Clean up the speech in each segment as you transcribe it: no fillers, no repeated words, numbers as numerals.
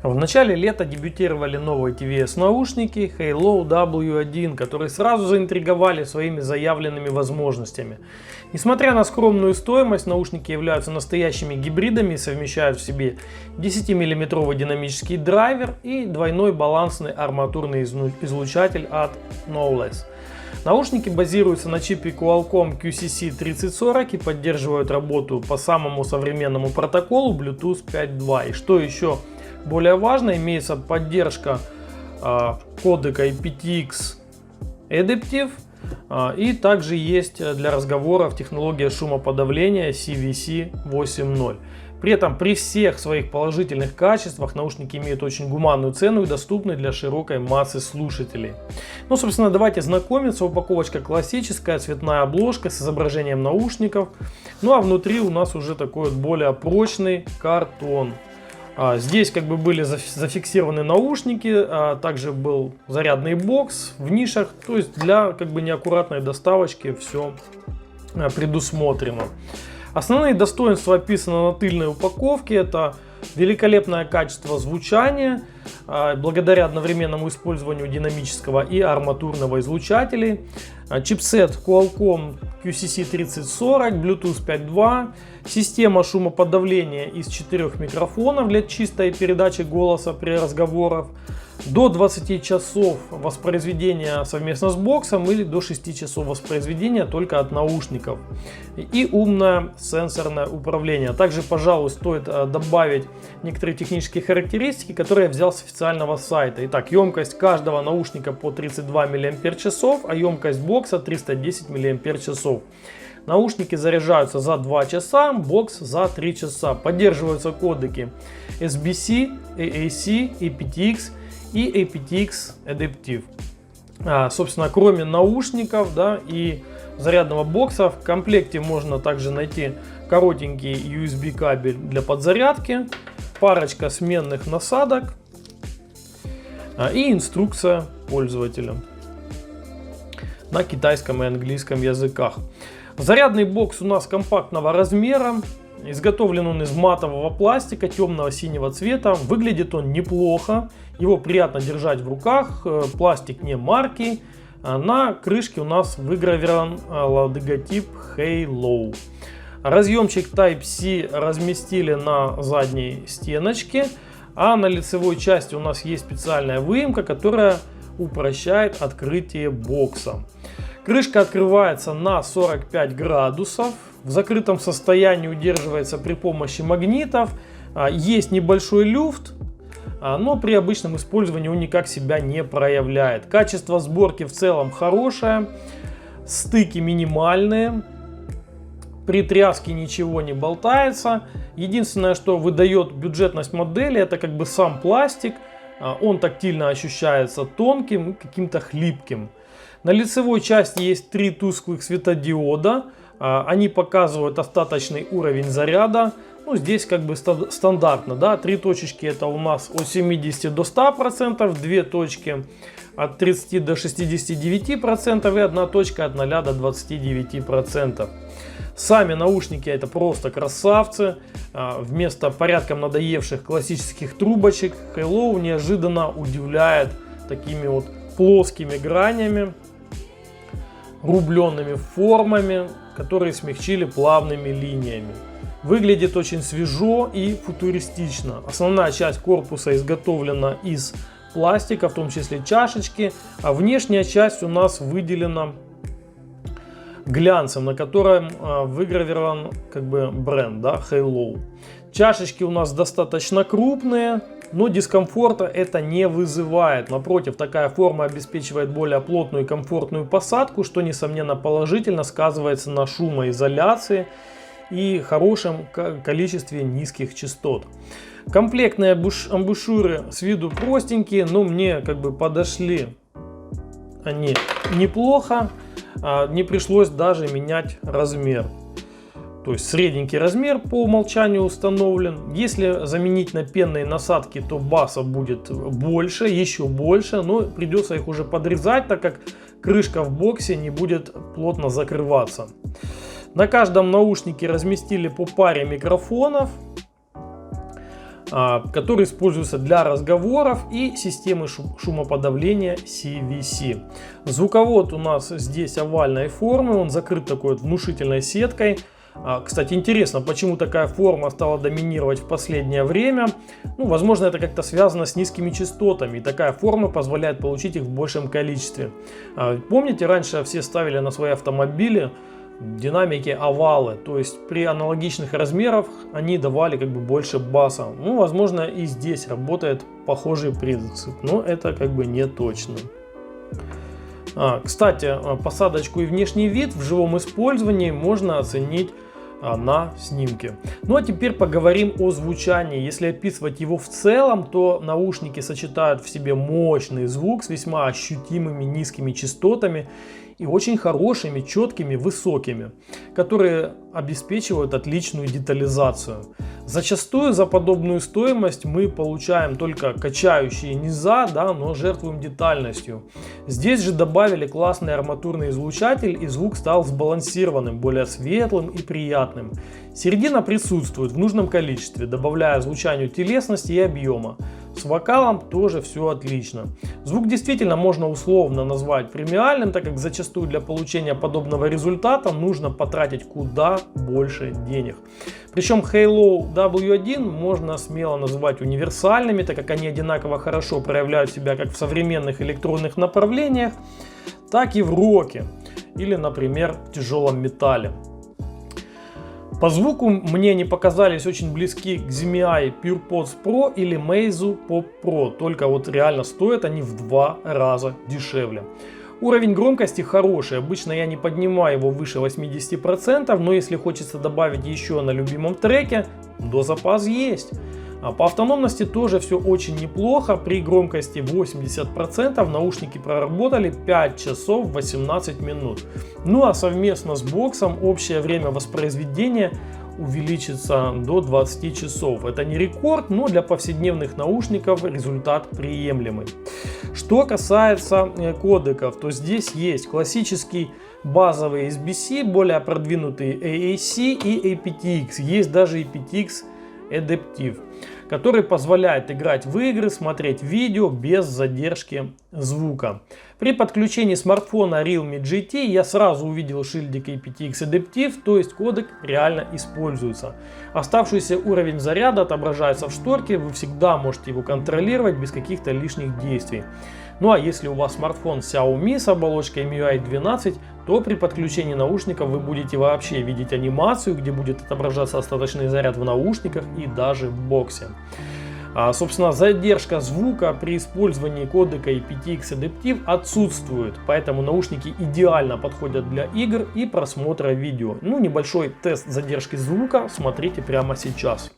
В начале лета дебютировали новые TVS наушники Halo W1, которые сразу заинтриговали своими заявленными возможностями. Несмотря на скромную стоимость, наушники являются настоящими гибридами и совмещают в себе 10-мм динамический драйвер и двойной балансный арматурный излучатель от Knowles. Наушники базируются на чипе Qualcomm QCC3040 и поддерживают работу по самому современному протоколу Bluetooth 5.2. И что еще более важно, имеется поддержка кодека IPTX Adaptive, и также есть для разговоров технология шумоподавления CVC 8.0. При этом при всех своих положительных качествах наушники имеют очень гуманную цену и доступны для широкой массы слушателей. Ну, собственно, давайте знакомиться. Упаковочка классическая, цветная обложка с изображением наушников. Ну, а внутри у нас уже такой вот более прочный картон. Здесь как бы были зафиксированы наушники, также был зарядный бокс в нишах, то есть для как бы неаккуратной доставочки все предусмотрено. Основные достоинства описаны на тыльной упаковке. Это великолепное качество звучания, благодаря одновременному использованию динамического и арматурного излучателей. Чипсет Qualcomm QCC3040, Bluetooth 5.2, система шумоподавления из 4 микрофонов для чистой передачи голоса при разговорах, до 20 часов воспроизведения совместно с боксом или до 6 часов воспроизведения только от наушников, и умное сенсорное управление. Также, пожалуй, стоит добавить некоторые технические характеристики, которые я взял с официального сайта. Итак, емкость каждого наушника по 32 мАч, а емкость бокса 310 мАч. Наушники заряжаются за 2 часа, бокс за 3 часа. Поддерживаются кодеки SBC, AAC, aptX и aptX Adaptive. Собственно, кроме наушников, да, и зарядного бокса, в комплекте можно также найти коротенький USB кабель для подзарядки, парочка сменных насадок и инструкция пользователя на китайском и английском языках. Зарядный бокс у нас компактного размера. Изготовлен он из матового пластика темного синего цвета. Выглядит он неплохо. Его приятно держать в руках. Пластик не марки. На крышке у нас выгравирован логотип Halo. Разъемчик Type-C разместили на задней стеночке. А на лицевой части у нас есть специальная выемка, которая упрощает открытие бокса. Крышка открывается на 45 градусов. В закрытом состоянии удерживается при помощи магнитов. Есть небольшой люфт, но при обычном использовании он никак себя не проявляет. Качество сборки в целом хорошее. Стыки минимальные. При тряске ничего не болтается. Единственное, что выдает бюджетность модели, это как бы сам пластик. Он тактильно ощущается тонким и каким-то хлипким. На лицевой части есть 3 тусклых светодиода. Они показывают остаточный уровень заряда. Ну, здесь как бы стандартно, да, 3 точечки это у нас от 70 до 100%, 2 точки от 30 до 69% и 1 точка от 0 до 29%. Сами наушники это просто красавцы. Вместо порядком надоевших классических трубочек Halo неожиданно удивляет такими вот плоскими гранями, рубленными формами, которые смягчили плавными линиями. Выглядит очень свежо и футуристично. Основная часть корпуса изготовлена из пластика, в том числе чашечки, а внешняя часть у нас выделена глянцем, на котором выгравирован как бы бренд, да, Halo. Чашечки у нас достаточно крупные, но дискомфорта это не вызывает. Напротив, такая форма обеспечивает более плотную и комфортную посадку, что несомненно положительно сказывается на шумоизоляции и хорошем количестве низких частот. Комплектные амбушюры с виду простенькие, но мне как бы подошли они неплохо. Не пришлось даже менять размер. То есть средненький размер по умолчанию установлен. Если заменить на пенные насадки, то баса будет больше, еще больше. Но придется их уже подрезать, так как крышка в боксе не будет плотно закрываться. На каждом наушнике разместили по паре микрофонов. который используется для разговоров, и системы шумоподавления CVC. Звуковод у нас здесь овальной формы, он закрыт такой вот внушительной сеткой. Кстати, интересно, почему такая форма стала доминировать в последнее время. Ну, возможно, это как-то связано с низкими частотами, и такая форма позволяет получить их в большем количестве. Помните, раньше все ставили на свои автомобили динамики овалы, то есть при аналогичных размерах они давали как бы больше баса. Ну, возможно, и здесь работает похожий принцип, но это как бы не точно. Кстати, посадочку и внешний вид в живом использовании можно оценить на снимке. Ну а теперь поговорим о звучании. Если описывать его в целом, то наушники сочетают в себе мощный звук с весьма ощутимыми низкими частотами и очень хорошими, четкими, высокими, которые обеспечивают отличную детализацию. Зачастую за подобную стоимость мы получаем только качающие низа, да, но жертвуем детальностью. Здесь же добавили классный арматурный излучатель, и звук стал сбалансированным, более светлым и приятным. Середина присутствует в нужном количестве, добавляя звучанию телесности и объема. С вокалом тоже все отлично. Звук действительно можно условно назвать премиальным, так как зачастую для получения подобного результата нужно потратить куда больше денег. Причем Halo W1 можно смело назвать универсальными, так как они одинаково хорошо проявляют себя как в современных электронных направлениях, так и в роке или, например, в тяжелом металле. По звуку мне они показались очень близки к ZMI PurePods Pro или Meizu Pop Pro, только вот реально стоят они в 2 раза дешевле. Уровень громкости хороший, обычно я не поднимаю его выше 80%, но если хочется добавить еще на любимом треке, то запас есть. По автономности тоже все очень неплохо, при громкости 80% наушники проработали 5 часов 18 минут. Ну а совместно с боксом общее время воспроизведения увеличится до 20 часов. Это не рекорд, но для повседневных наушников результат приемлемый. Что касается кодеков, то здесь есть классический базовый SBC, более продвинутый AAC и aptX. Есть даже aptX Adaptive, который позволяет играть в игры, смотреть видео без задержки звука. При подключении смартфона Realme GT я сразу увидел шильдик aptX Adaptive, то есть кодек реально используется. Оставшийся уровень заряда отображается в шторке, вы всегда можете его контролировать без каких-то лишних действий. Ну а если у вас смартфон Xiaomi с оболочкой MIUI 12, то при подключении наушников вы будете вообще видеть анимацию, где будет отображаться остаточный заряд в наушниках и даже в боксе. Собственно, задержка звука при использовании кодека aptX Adaptive отсутствует, поэтому наушники идеально подходят для игр и просмотра видео. Ну, небольшой тест задержки звука смотрите прямо сейчас.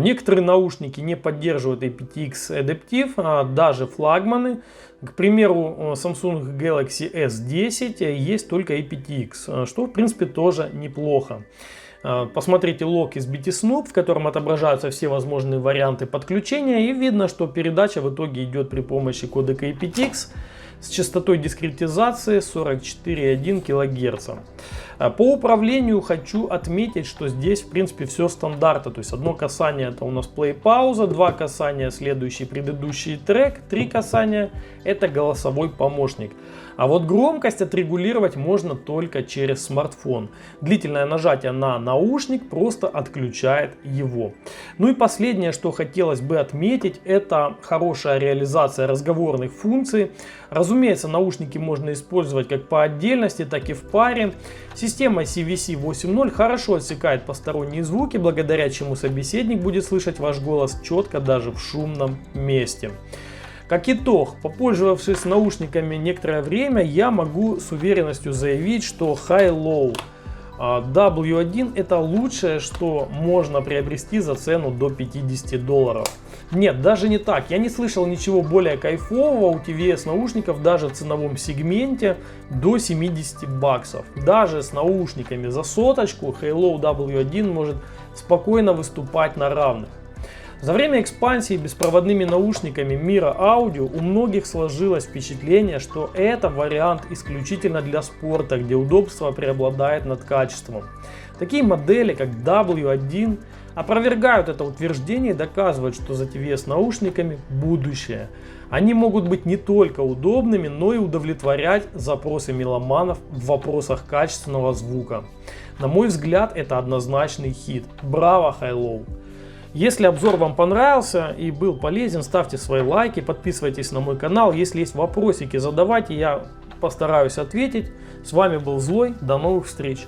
Некоторые наушники не поддерживают aptX Adaptive, даже флагманы. К примеру, Samsung Galaxy S10 есть только aptX, что в принципе тоже неплохо. Посмотрите лог из BTSnoop, в котором отображаются все возможные варианты подключения, и видно, что передача в итоге идет при помощи кодека aptX с частотой дискретизации 44,1 кГц. По управлению хочу отметить, что здесь в принципе все стандартно. То есть одно касание — это у нас плей-пауза, 2 касания — следующий предыдущий трек, 3 касания — это голосовой помощник. А вот громкость отрегулировать можно только через смартфон. Длительное нажатие на наушник просто отключает его. Ну и последнее, что хотелось бы отметить, это хорошая реализация разговорных функций. Разумеется, наушники можно использовать как по отдельности, так и в паре. Система CVC 8.0 хорошо отсекает посторонние звуки, благодаря чему собеседник будет слышать ваш голос четко даже в шумном месте. Как итог, попользовавшись наушниками некоторое время, я могу с уверенностью заявить, что Halo W1 это лучшее, что можно приобрести за цену до $50. Нет, даже не так. Я не слышал ничего более кайфового у TVS наушников даже в ценовом сегменте до 70 баксов. Даже с наушниками за соточку Halo W1 может спокойно выступать на равных. За время экспансии беспроводными наушниками мира аудио у многих сложилось впечатление, что это вариант исключительно для спорта, где удобство преобладает над качеством. Такие модели, как W1, опровергают это утверждение и доказывают, что за TVS наушниками будущее. Они могут быть не только удобными, но и удовлетворять запросы меломанов в вопросах качественного звука. На мой взгляд, это однозначный хит. Браво, Halo! Если обзор вам понравился и был полезен, ставьте свои лайки, подписывайтесь на мой канал. Если есть вопросики, задавайте, я постараюсь ответить. С вами был Злой, до новых встреч!